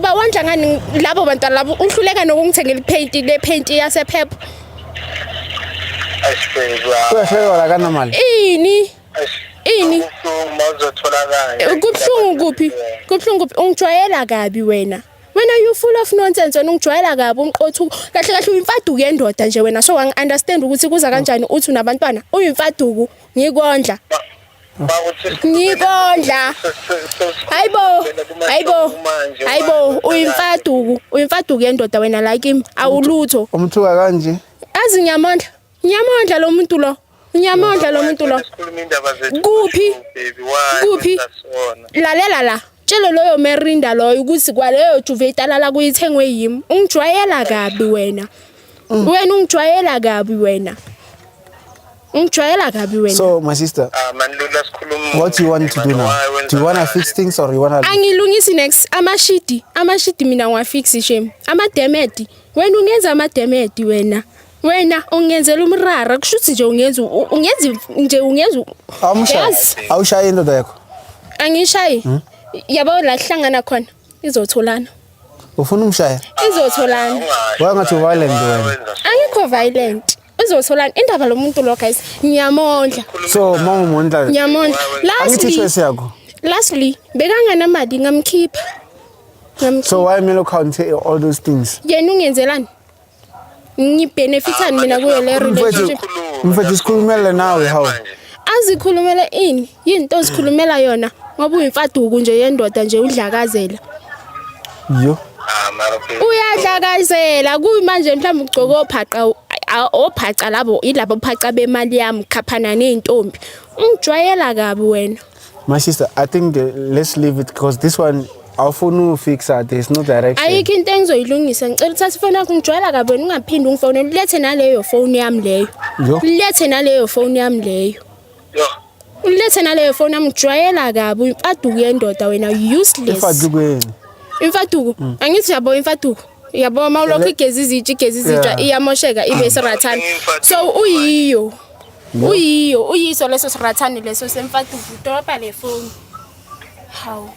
Ubawondla ngani labo bantwana labo uhluleka nokungithengela le paint yasephepha. Kuyahleka la kana mali. Ini Mawuzotholakala. Kubhlungu kuphi? Kubhlungu kuphi? Ungijwayela kabi wena. Wena you full of nonsense wena ungijwayela kabi umqothu kahle kahle uyimfaduku yendoda nje wena so understand ukuthi kuza kanjani uthi unabantwana uyimfaduku ngikondla. Ngikondla. Hayibo uyimfaduku yendoda wena like him awulutho. Umthuka kanje. Azi nyamandla lo muntu lo. Nyamandla lo muntu lo. Kuphi? Lalela la. Tshelo loyo Merinda loyo ukuthi kwaleyo Juve italala kuyithengwe yimi. Ungijwayela kabi wena. Wena ungijwayela kabi wena. So my sister, what do you want to do now? Do you want to fix things or you want to? Angilungisi next amashidi mina ngiwafixe shame. Amademedi. Wena ungenza amademedi wena. Wena ungenzela umrara kushuthi nje ungenza Awushaye indoda yakho. Angishayi. Yabo la hlangana khona izotholana. Ufuna umshaya? Izotholana. Wangathi violent wena. Angikho violent. Izotholana indaba lo muntu lo guys. Ngiyamondla. So mama mondla. Ngiyamondla. Angithi choice yakho. Lastly, bekangana mali ngamkhipha. So why melo count all those things? Yena ungenzelani? Ngibenefitani mina kuyo le relationship. Mfethu sikhulumela nawe how? Azikhulumela ini? Yinto ozikhulumela yona ngoba uyimfaduku nje yendoda nje udlakazela. Yo. Uyadlakazela kuyimanje mhlawumbe ugcoka ophaca labo ilabo phaca bemali yami khaphana nezintombi. Ungijwayela kabi wena. My sister, I think let's leave it because this one awufuna ufika there's no direction. Ayikho into engizoyilungisa ngicela uthathe ifoni yakho ungijwayela kabi wena ungaphindi ungifonele lethe naleyo phone yami leyo. Lethe naleyo phone yami leyo. Ulethe naleyo phone yami ngijwayela kabi uyimfaduku yendoda wena useless. Imfaduku angithi yabo imfaduku yabo mawulokho igezi izitsha iyamosheka ibe sirathani so uyiso leso sirathani leso semfaduku doba le phone how